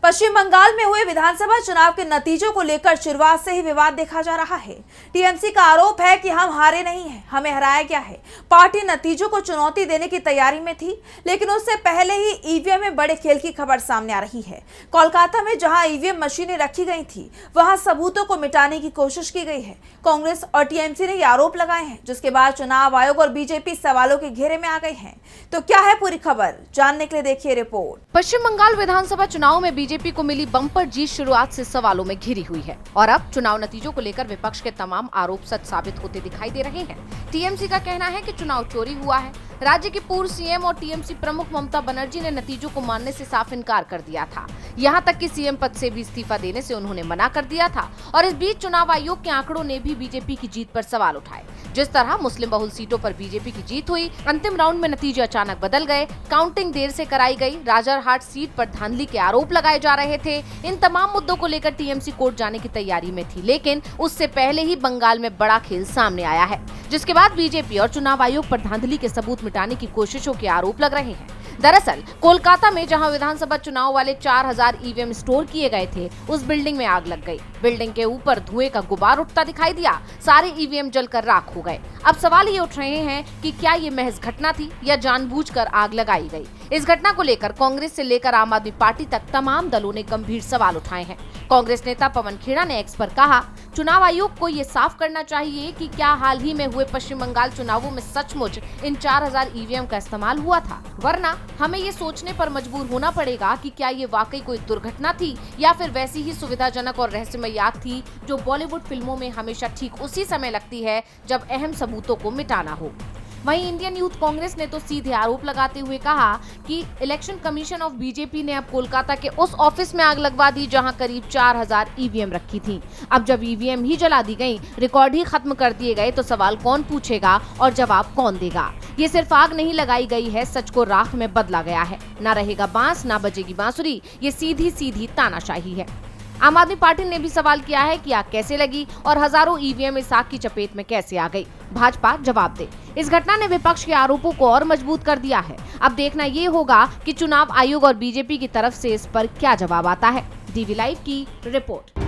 पश्चिम बंगाल में हुए विधानसभा चुनाव के नतीजों को लेकर शुरुआत से ही विवाद देखा जा रहा है। टीएमसी का आरोप है कि हम हारे नहीं हैं, हमें हराया गया है। पार्टी नतीजों को चुनौती देने की तैयारी में थी, लेकिन उससे पहले ही ईवीएम में बड़े खेल की खबर सामने आ रही है। कोलकाता में जहां ईवीएम मशीनें रखी गई थी, वहां सबूतों को मिटाने की कोशिश की गई है। कांग्रेस और टीएमसी ने ये आरोप लगाए हैं, जिसके बाद चुनाव आयोग और बीजेपी सवालों के घेरे में आ गए हैं। तो क्या है पूरी खबर, जानने के लिए देखिए रिपोर्ट। पश्चिम बंगाल विधानसभा चुनाव में बीजेपी को मिली बम्पर जीत शुरुआत से सवालों में घिरी हुई है और अब चुनाव नतीजों को लेकर विपक्ष के तमाम आरोप सच साबित होते दिखाई दे रहे हैं। टीएमसी का कहना है कि चुनाव चोरी हुआ है। राज्य की पूर्व सीएम और टीएमसी प्रमुख ममता बनर्जी ने नतीजों को मानने से साफ इनकार कर दिया था। यहां तक कि सीएम पद से भी इस्तीफा देने से उन्होंने मना कर दिया था। और इस बीच चुनाव आयोग के आंकड़ों ने भी बीजेपी की जीत पर सवाल उठाए। जिस तरह मुस्लिम बहुल सीटों पर बीजेपी की जीत हुई, अंतिम राउंड में नतीजे अचानक बदल गए, काउंटिंग देर से कराई गई, राजरहाट सीट पर धांधली के आरोप लगाए जा रहे थे। इन तमाम मुद्दों को लेकर टीएमसी कोर्ट जाने की तैयारी में थी, लेकिन उससे पहले ही बंगाल में बड़ा खेल सामने आया है, जिसके बाद बीजेपी और चुनाव आयोग पर धांधली के सबूत मिटाने की कोशिशों के आरोप लग रहे हैं। दरअसल कोलकाता में जहां विधानसभा चुनाव वाले 4000 ईवीएम स्टोर किए गए थे, उस बिल्डिंग में आग लग गई। बिल्डिंग के ऊपर धुएं का गुबार उठता दिखाई दिया, सारे ईवीएम जलकर राख हो गए। अब सवाल ये उठ रहे हैं कि क्या ये महज घटना थी या जानबूझकर आग लगाई गई। इस घटना को लेकर कांग्रेस से लेकर आम आदमी पार्टी तक तमाम दलों ने गंभीर सवाल उठाए हैं। कांग्रेस नेता पवन खेड़ा ने एक्स पर कहा, चुनाव आयोग को ये साफ करना चाहिए कि क्या हाल ही में हुए पश्चिम बंगाल चुनावों में सचमुच इन 4000 ईवीएम का इस्तेमाल हुआ था, वरना हमें ये सोचने पर मजबूर होना पड़ेगा कि क्या ये वाकई कोई दुर्घटना थी या फिर वैसी ही सुविधाजनक और रहस्यमय आग थी जो बॉलीवुड फिल्मों में हमेशा ठीक उसी समय लगती है जब अहम सबूतों को मिटाना हो। वहीं इंडियन यूथ कांग्रेस ने तो सीधे आरोप लगाते हुए कहा कि इलेक्शन कमीशन ऑफ बीजेपी ने अब कोलकाता के उस ऑफिस में आग लगवा दी जहां करीब 4000 ईवीएम रखी थी। अब जब ईवीएम ही जला दी गई, रिकॉर्ड ही खत्म कर दिए गए, तो सवाल कौन पूछेगा और जवाब कौन देगा। ये सिर्फ आग नहीं लगाई गई है, सच को राख में बदला गया है। ना रहेगा बांस, ना बजेगी बांसुरी, ये सीधी सीधी तानाशाही है। आम आदमी पार्टी ने भी सवाल किया है कि आग कैसे लगी और हजारों ईवीएम इस आग की चपेट में कैसे आ गई। भाजपा जवाब दे। इस घटना ने विपक्ष के आरोपों को और मजबूत कर दिया है। अब देखना ये होगा कि चुनाव आयोग और बीजेपी की तरफ से इस पर क्या जवाब आता है। डीवी लाइव की रिपोर्ट।